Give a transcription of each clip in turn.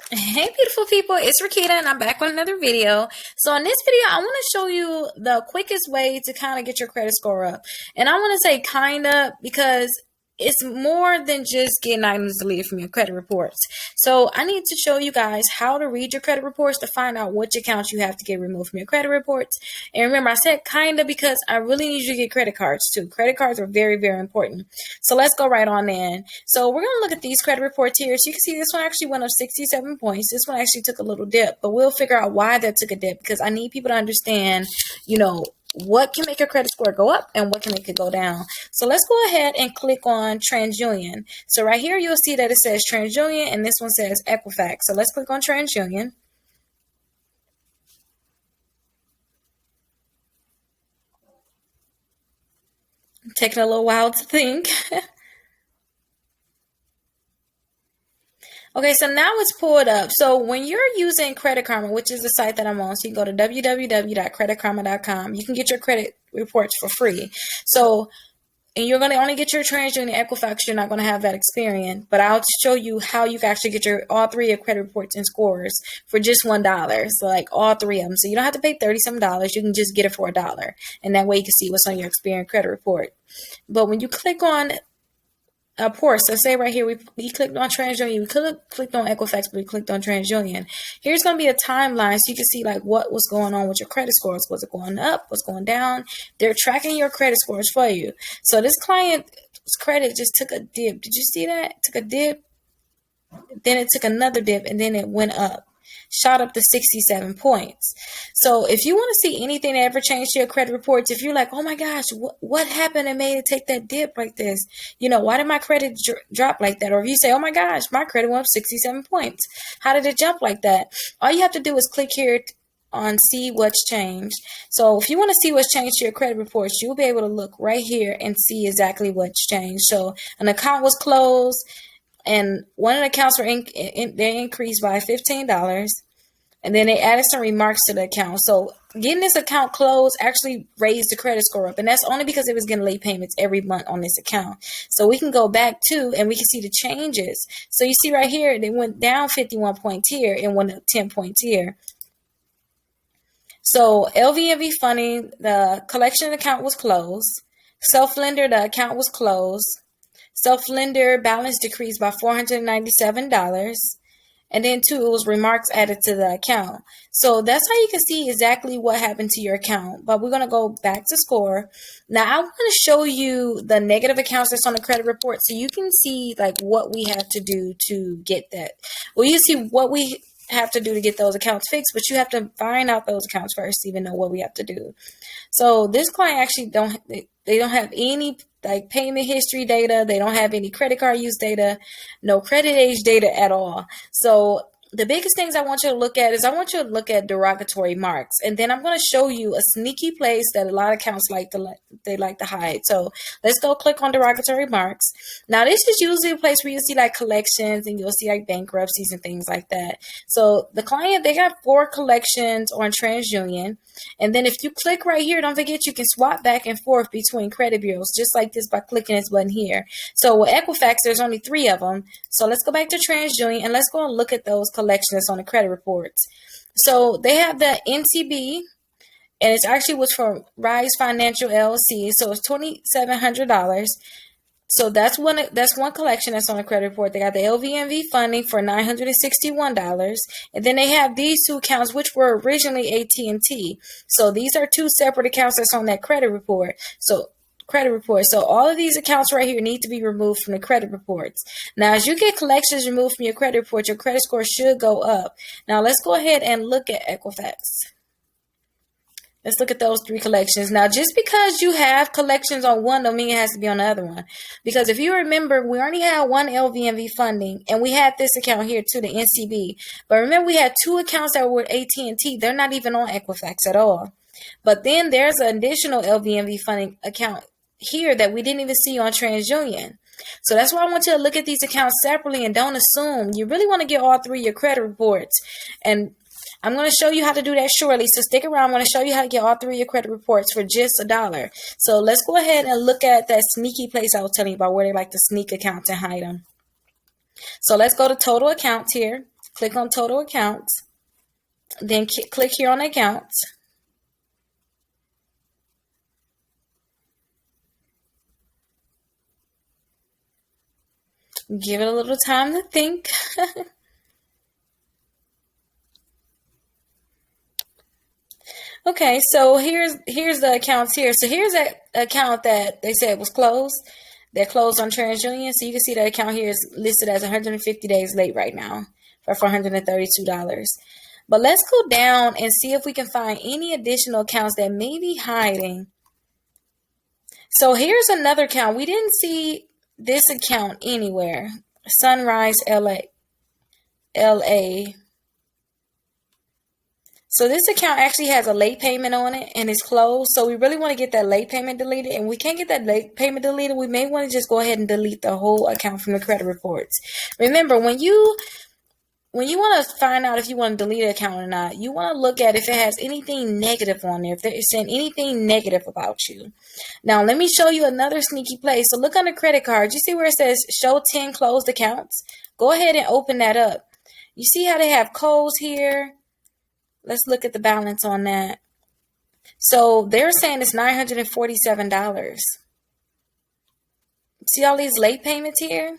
Hey beautiful people, it's Rakita and I'm back with another video. So in this video, I want to show you the quickest way to kind of get your credit score up. And I want to say kind of because it's more than just getting items deleted from your credit reports. So I need to show you guys how to read your credit reports to find out which accounts you have to get removed from your credit reports. And remember, I said kind of because I really need you to get credit cards too. Credit cards are very, very important. So let's go right on in. So we're going to look at these credit reports here. So you can see this one actually went up 67 points. This one actually took a little dip, but we'll figure out why that took a dip because I need people to understand, what can make your credit score go up and what can make it go down. So let's go ahead and click on TransUnion. So right here, you'll see that it says TransUnion and this one says Equifax. So let's click on TransUnion. Taking a little while to think. Okay, so now it's pulled up. So when you're using Credit Karma, which is the site that I'm on, so you can go to www.creditkarma.com. You can get your credit reports for free. So, and you're going to only get your TransUnion Equifax. You're not going to have that Experian, but I'll show you how you can actually get all three of your credit reports and scores for just $1. So like all three of them. So you don't have to pay $30-some. You can just get it for $1. And that way you can see what's on your Experian credit report. But when you click on reports. So say right here, we clicked on TransUnion. We could have clicked on Equifax, but we clicked on TransUnion. Here's going to be a timeline so you can see like what was going on with your credit scores. Was it going up? Was going down? They're tracking your credit scores for you. So this client's credit just took a dip. Did you see that? It took a dip. Then it took another dip and then it went up. Shot up to 67 points. So if you want to see anything that ever changed to your credit reports, if you're like, oh my gosh, what happened and made it take that dip like this? Why did my credit drop like that? Or if you say, oh my gosh, my credit went up 67 points. How did it jump like that? All you have to do is click here on see what's changed. So if you want to see what's changed to your credit reports, you'll be able to look right here and see exactly what's changed. So an account was closed and one of the accounts they increased by $15. And then they added some remarks to the account. So getting this account closed actually raised the credit score up. And that's only because it was getting late payments every month on this account. So we can go back to and we can see the changes. So you see right here, they went down 51 points here and went up 10 points here. So LVMV funding, the collection account was closed. Self-lender, the account was closed. Self-lender balance decreased by $497. And then too, it was remarks added to the account. So that's how you can see exactly what happened to your account. But we're going to go back to score. Now, I want to show you the negative accounts that's on the credit report so you can see like what we have to do to get that. Well, you see what we have to do to get those accounts fixed, but you have to find out those accounts first to even know what we have to do. So this client actually they don't have any like payment history data. They don't have any credit card use data, no credit age data at all. So the biggest things I want you to look at is I want you to look at derogatory marks. And then I'm going to show you a sneaky place that a lot of accounts like to hide. So let's go click on derogatory marks. Now, this is usually a place where you see like collections and you'll see like bankruptcies and things like that. So the client, they got 4 collections on TransUnion. And then if you click right here, don't forget you can swap back and forth between credit bureaus just like this by clicking this button here. So with Equifax, there's only 3 of them. So let's go back to TransUnion and let's go and look at those collections on the credit reports. So they have the NCB, and it's actually was for Rise Financial LLC. So it's $2,700. So that's one collection that's on the credit report. They got the LVMV funding for $961. And then they have these 2 accounts, which were originally AT&T. So these are 2 separate accounts that's on that credit report. So all of these accounts right here need to be removed from the credit reports. Now, as you get collections removed from your credit report, your credit score should go up. Now, let's go ahead and look at Equifax. Let's look at those 3 collections. Now, just because you have collections on one don't mean it has to be on the other one. Because if you remember, we only had 1 LVMV funding, and we had this account here too, the NCB. But remember, we had 2 accounts that were AT&T. They're not even on Equifax at all. But then there's an additional LVMV funding account here that we didn't even see on TransUnion. So that's why I want you to look at these accounts separately and don't assume. You really want to get all 3 of your credit reports. And I'm going to show you how to do that shortly. So stick around. I'm going to show you how to get all 3 of your credit reports for just $1. So let's go ahead and look at that sneaky place I was telling you about where they like to sneak accounts and hide them. So let's go to total accounts here. Click on total accounts. Then click here on accounts. Give it a little time to think. Okay, so here's the accounts here. So here's that account that they said was closed. They're closed on TransUnion. So you can see that account here is listed as 150 days late right now for $432. But let's go down and see if we can find any additional accounts that may be hiding. So here's another account. We didn't see this account anywhere. Sunrise LA. So this account actually has a late payment on it and it's closed. So we really want to get that late payment deleted. And we can't get that late payment deleted. We may want to just go ahead and delete the whole account from the credit reports. Remember, when you want to find out if you want to delete an account or not, you want to look at if it has anything negative on there, if they're saying anything negative about you. Now, let me show you another sneaky place. So look under credit cards. You see where it says show 10 closed accounts? Go ahead and open that up. You see how they have codes here? Let's look at the balance on that. So they're saying it's $947. See all these late payments here?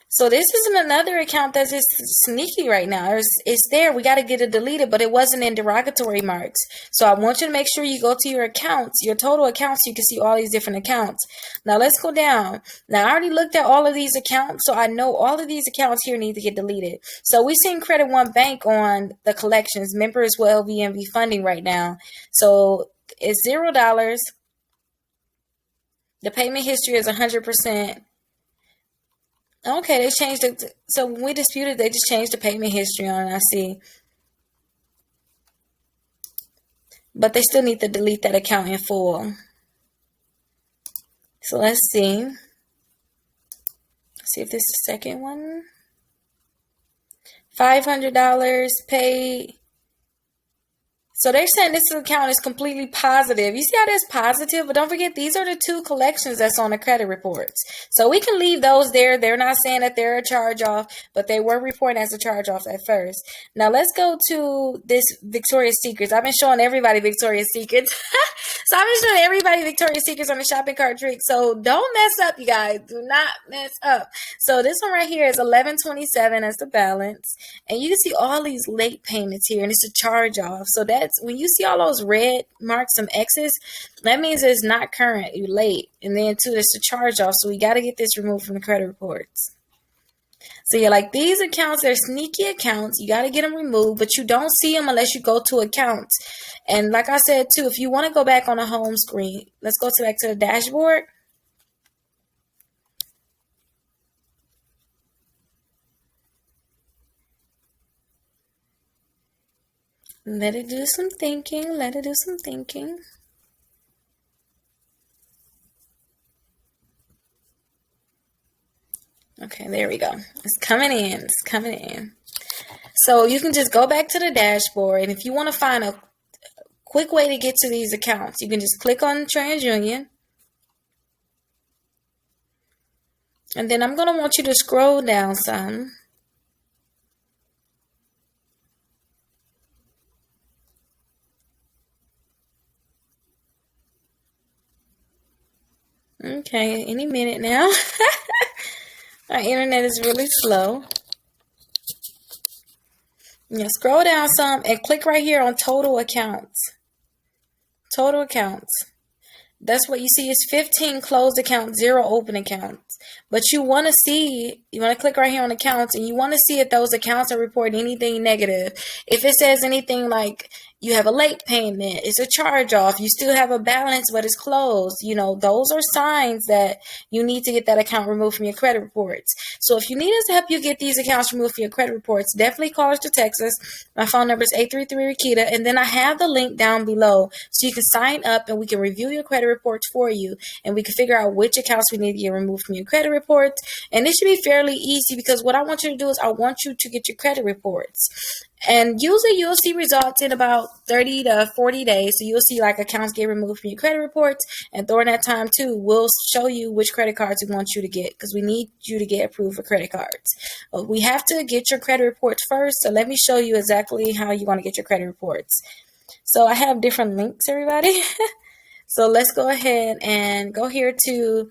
So this isn't another account that's just sneaky right now. It's there. We got to get it deleted, but it wasn't in derogatory marks. So I want you to make sure you go to your accounts, your total accounts, so you can see all these different accounts. Now let's go down. Now I already looked at all of these accounts, so I know all of these accounts here need to get deleted. So we're seeing Credit One Bank on the collections. Members with LVMV funding right now. So it's $0. The payment history is 100%. Okay, they changed it. So when we disputed, they just changed the payment history on it, I see. But they still need to delete that account in full. So let's see. Let's see if this is the second one. $500 paid. So they're saying this account is completely positive. You see how that's positive? But don't forget, these are the two collections that's on the credit reports. So we can leave those there. They're not saying that they're a charge-off, but they were reporting as a charge-off at first. Now let's go to this Victoria's Secrets. I've been showing everybody Victoria's Secrets. So I've been showing everybody Victoria's Secrets on the shopping cart trick. So don't mess up, you guys. Do not mess up. So this one right here is $11.27 as the balance. And you can see all these late payments here, and it's a charge-off. So that's when you see all those red marks, some X's, that means it's not current. You're late. And then two, it's a charge-off. So we got to get this removed from the credit reports. So you're like, these accounts, they're sneaky accounts. You got to get them removed, but you don't see them unless you go to accounts. And like I said, too, if you want to go back on the home screen, let's go back to the dashboard. Let it do some thinking. Let it do some thinking. Okay, there we go. It's coming in. It's coming in. So you can just go back to the dashboard. And if you want to find a quick way to get to these accounts, you can just click on TransUnion. And then I'm going to want you to scroll down some. Okay, any minute now. Our internet is really slow. Yeah, scroll down some and click right here on total accounts. Total accounts. That's what you see is 15 closed accounts, 0 open accounts. But you want to click right here on accounts, and you want to see if those accounts are reporting anything negative. If it says anything like you have a late payment, it's a charge off, you still have a balance but it's closed, those are signs that you need to get that account removed from your credit reports. So if you need us to help you get these accounts removed from your credit reports, definitely call us to text us. My phone number is 833-RAKITA, and then I have the link down below so you can sign up and we can review your credit reports for you, and we can figure out which accounts we need to get removed from your credit reports, and this should be fairly easy because what I want you to do is I want you to get your credit reports. And usually you'll see results in about 30 to 40 days. So you'll see like accounts get removed from your credit reports, and during that time too, we'll show you which credit cards we want you to get because we need you to get approved for credit cards. But we have to get your credit reports first. So let me show you exactly how you want to get your credit reports. So I have different links, everybody. So let's go ahead and go here to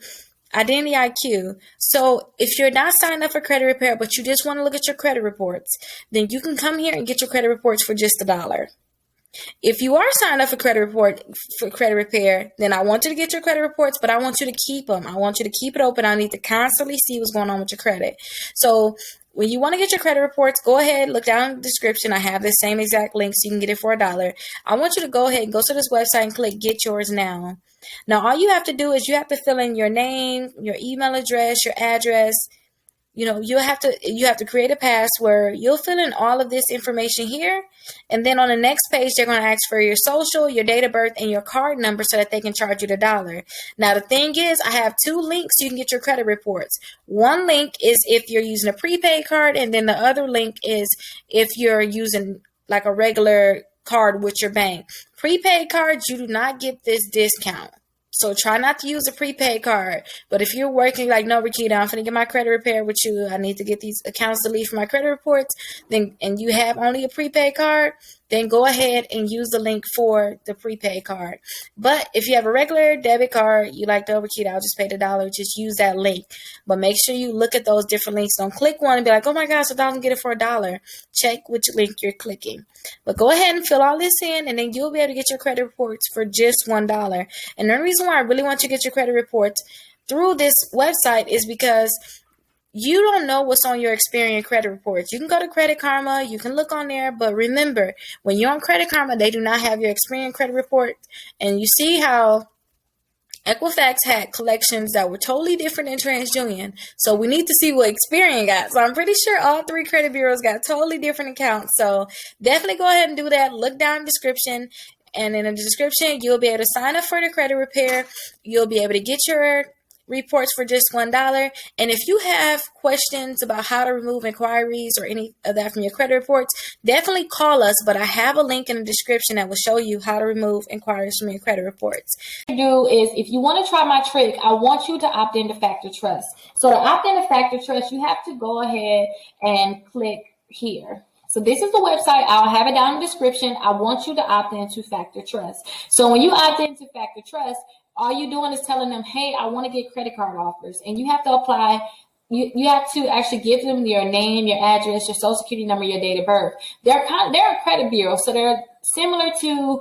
Identity IQ. So if you're not signed up for credit repair, but you just want to look at your credit reports, then you can come here and get your credit reports for just $1. If you are signed up for credit repair, then I want you to get your credit reports, but I want you to keep them. I want you to keep it open. I need to constantly see what's going on with your credit. So when you want to get your credit reports, go ahead, look down in the description. I have the same exact link so you can get it for $1. I want you to go ahead and go to this website and click Get Yours Now. Now, all you have to do is you have to fill in your name, your email address, your address. You have to create a password. You'll fill in all of this information here. And then on the next page, they're going to ask for your social, your date of birth, and your card number so that they can charge you the $1. Now, the thing is, I have 2 links you can get your credit reports. One link is if you're using a prepaid card, and then the other link is if you're using like a regular card with your bank. Prepaid cards, you do not get this discount. So try not to use a prepaid card. But if you're working like, no, Rakita, I'm going to get my credit repair with you. I need to get these accounts deleted for my credit reports. And you have only a prepaid card, then go ahead and use the link for the prepaid card. But if you have a regular debit card, you like, no, Rakita, I'll just pay the $1. Just use that link. But make sure you look at those different links. Don't click one and be like, oh my gosh, so I can get it for $1. Check which link you're clicking. But go ahead and fill all this in, and then you'll be able to get your credit reports for just $1. And the reason why I really want you to get your credit reports through this website is because you don't know what's on your Experian credit reports. You can go to Credit Karma, you can look on there, but remember, when you're on Credit Karma, they do not have your Experian credit report. And you see how Equifax had collections that were totally different than TransUnion. So we need to see what Experian got. So I'm pretty sure all 3 credit bureaus got totally different accounts. So definitely go ahead and do that. Look down in the description. And in the description, you'll be able to sign up for the credit repair. You'll be able to get your reports for just $1. And if you have questions about how to remove inquiries or any of that from your credit reports, definitely call us. But I have a link in the description that will show you how to remove inquiries from your credit reports. What you do is, if you want to try my trick, I want you to opt into Factor Trust. So to opt into Factor Trust, you have to go ahead and click here. So this is the website. I'll have it down in the description. I want you to opt into Factor Trust. So when you opt into Factor Trust, all you're doing is telling them, hey, I want to get credit card offers. And you have to apply. You have to actually give them your name, your address, your social security number, your date of birth. They're a credit bureau. So they're similar to,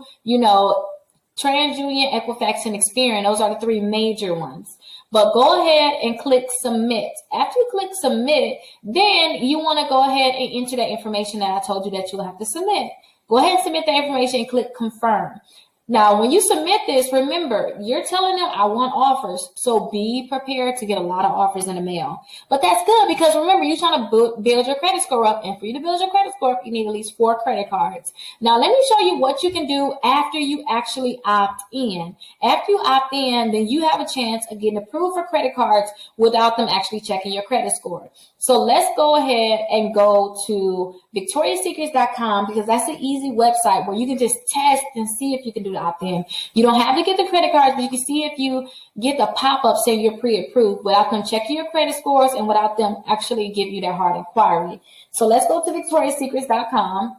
TransUnion, Equifax, and Experian. Those are the 3 major ones. But go ahead and click submit. After you click submit, then you want to go ahead and enter that information that I told you that you'll have to submit. Go ahead and submit that information and click confirm. Now, when you submit this, remember, you're telling them I want offers. So be prepared to get a lot of offers in the mail. But that's good because remember, you're trying to build your credit score up. And for you to build your credit score up, you need at least 4 credit cards. Now, let me show you what you can do after you actually opt in. After you opt in, then you have a chance of getting approved for credit cards without them actually checking your credit score. So let's go ahead and go to victoriassecrets.com because that's an easy website where you can just test and see if you can do the opt-in. You don't have to get the credit cards, but you can see if you get the pop-up saying you're pre-approved without them checking your credit scores and without them actually give you their hard inquiry. So let's go to victoriassecrets.com.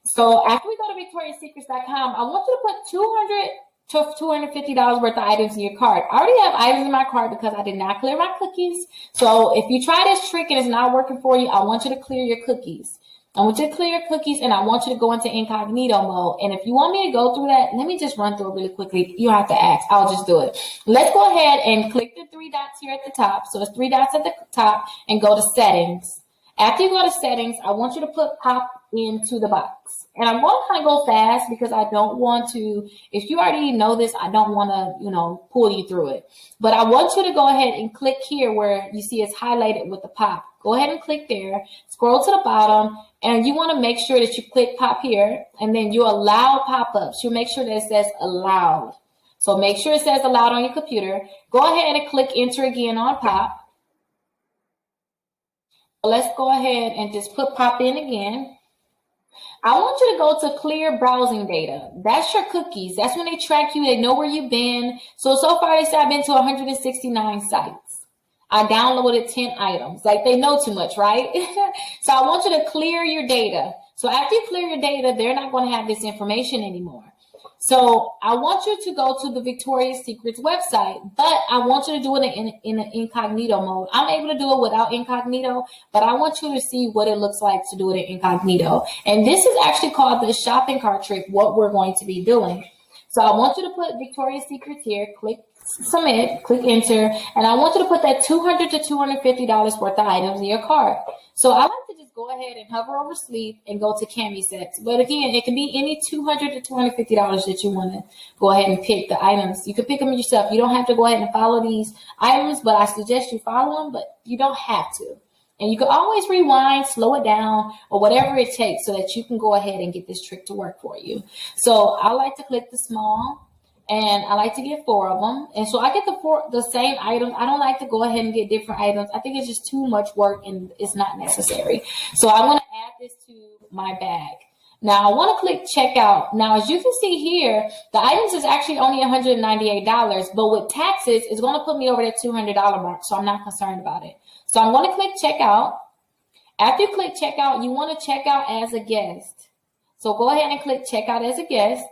So after we go to victoriassecrets.com, I want you to put $250 worth of items in your cart. I already have items in my cart because I did not clear my cookies. So if you try this trick and it's not working for you, I want you to clear your cookies. I want you to clear your cookies and I want you to go into incognito mode. And if you want me to go through that, let me just run through it really quickly. You don't have to ask. I'll just do it. Let's go ahead and click the 3 dots here at the top. So it's 3 dots at the top and go to settings. After you go to settings, I want you to put pop into the box. And I'm going to kind of go fast because I don't want to, if you already know this, I don't want to, pull you through it. But I want you to go ahead and click here where you see it's highlighted with the pop. Go ahead and click there, scroll to the bottom, and you want to make sure that you click pop here, and then you allow pop-ups. You make sure that it says allowed. So make sure it says aloud on your computer. Go ahead and click enter again on pop. Let's go ahead and just put pop in again. I want you to go to clear browsing data. That's your cookies. That's when they track you. They know where you've been. So far they say I've been to 169 sites. I downloaded 10 items. Like, they know too much, right? So I want you to clear your data. So after you clear your data, they're not going to have this information anymore. So I want you to go to the Victoria's Secrets website, but I want you to do it in an incognito mode. I'm able to do it without incognito, but I want you to see what it looks like to do it in incognito. And this is actually called the shopping cart trick, what we're going to be doing. So I want you to put Victoria's Secrets here, click submit, click enter, and I want you to put that $200 to $250 worth of items in your cart. So I like to just go ahead and hover over sleep and go to Camisets. But again, it can be any $200 to $250 that you want to go ahead and pick the items. You can pick them yourself. You don't have to go ahead and follow these items, but I suggest you follow them, but you don't have to. And you can always rewind, slow it down, or whatever it takes so that you can go ahead and get this trick to work for you. So I like to click the small, and I like to get 4 of them. And so I get the same items. I don't like to go ahead and get different items. I think it's just too much work and it's not necessary. So I want to add this to my bag. Now I want to click checkout. Now, as you can see here, the items is actually only $198, but with taxes, it's going to put me over that $200 mark. So I'm not concerned about it. So I'm going to click checkout. After you click checkout, you want to check out as a guest. So go ahead and click checkout as a guest.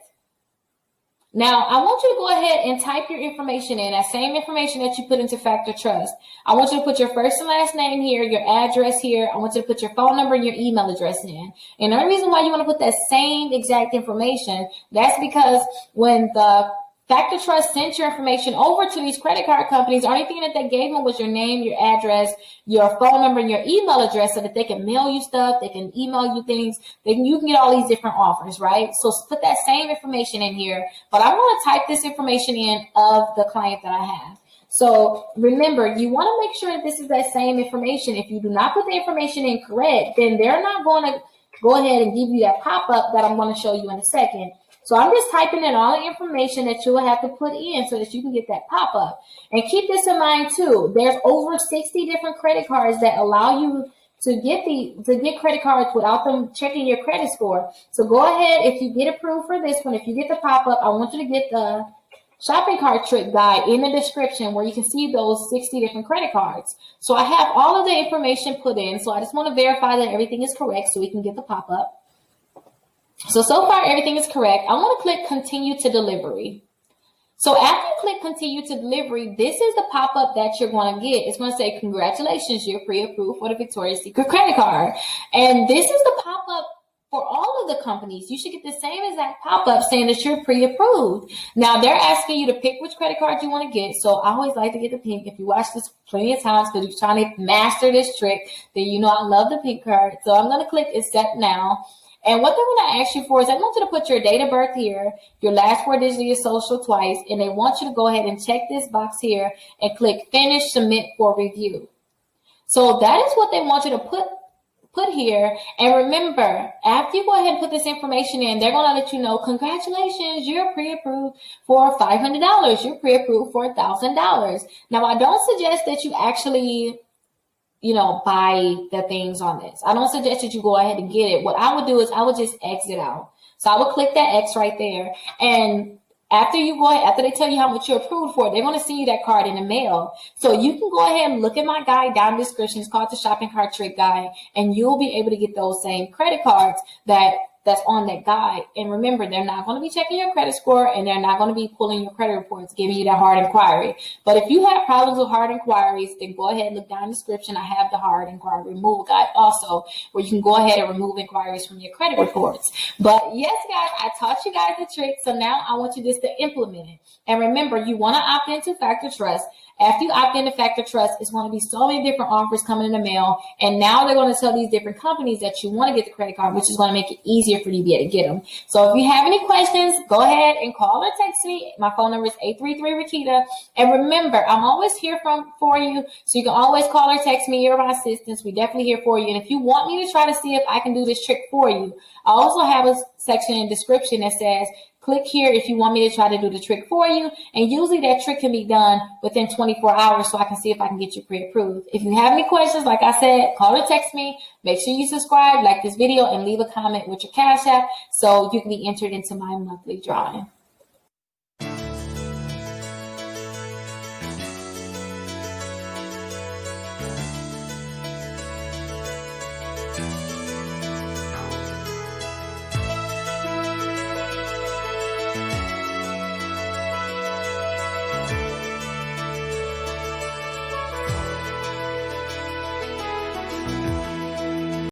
Now, I want you to go ahead and type your information in, that same information that you put into Factor Trust. I want you to put your first and last name here, your address here. I want you to put your phone number and your email address in. And the only reason why you want to put that same exact information, that's because when the Factor Trust sent your information over to these credit card companies, the only thing that they gave them was your name, your address, your phone number, and your email address so that they can mail you stuff, they can email you things, you can get all these different offers, right? So put that same information in here, but I'm going to type this information in of the client that I have. So remember, you want to make sure that this is that same information. If you do not put the information in correct, then they're not going to go ahead and give you that pop-up that I'm going to show you in a second. So I'm just typing in all the information that you will have to put in so that you can get that pop-up. And keep this in mind too. There's over 60 different credit cards that allow you to get credit cards without them checking your credit score. So go ahead, if you get approved for this one, if you get the pop-up, I want you to get the shopping cart trick guide in the description where you can see those 60 different credit cards. So I have all of the information put in. So I just want to verify that everything is correct so we can get the pop-up. So far, everything is correct. I want to click continue to delivery. So after you click continue to delivery, this is the pop-up that you're going to get. It's going to say, congratulations, you're pre-approved for the Victoria's Secret credit card. And this is the pop-up for all of the companies. You should get the same exact pop-up saying that you're pre-approved. Now, they're asking you to pick which credit card you want to get. So I always like to get the pink. If you watch this plenty of times because you're trying to master this trick, then you know I love the pink card. So I'm going to click accept now. And what they're going to ask you for is they want you to put your date of birth here, your last 4 digits of your social twice, and they want you to go ahead and check this box here and click finish, submit for review. So that is what they want you to put here. And remember, after you go ahead and put this information in, they're going to let you know, congratulations, you're pre-approved for $500. You're pre-approved for $1,000. Now, I don't suggest that you actually buy the things on this. I don't suggest that you go ahead and get it. What I would do is I would just exit out. So I would click that X right there. And after they tell you how much you're approved for, they're going to send you that card in the mail. So you can go ahead and look at my guide down in the description. It's called the Shopping Cart Trick Guide. And you'll be able to get those same credit cards that's on that guide. And remember, they're not going to be checking your credit score and they're not going to be pulling your credit reports, giving you that hard inquiry. But if you have problems with hard inquiries, then go ahead and look down in the description. I have the hard inquiry removal guide also, where you can go ahead and remove inquiries from your credit reports. But yes, guys, I taught you guys the trick. So now I want you just to implement it. And remember, you want to opt into Factor Trust. After you opt into Factor Trust, it's going to be so many different offers coming in the mail. And now they're going to tell these different companies that you want to get the credit card, which is going to make it easier for you to be able to get them. So if you have any questions, go ahead and call or text me. My phone number is 833-RAKITA. And remember, I'm always here for you. So you can always call or text me. You're my assistants. We're definitely here for you. And if you want me to try to see if I can do this trick for you, I also have a section in the description that says, Click here if you want me to try to do the trick for you. And usually that trick can be done within 24 hours so I can see if I can get you pre-approved. If you have any questions, like I said, call or text me. Make sure you subscribe, like this video, and leave a comment with your Cash App so you can be entered into my monthly drawing.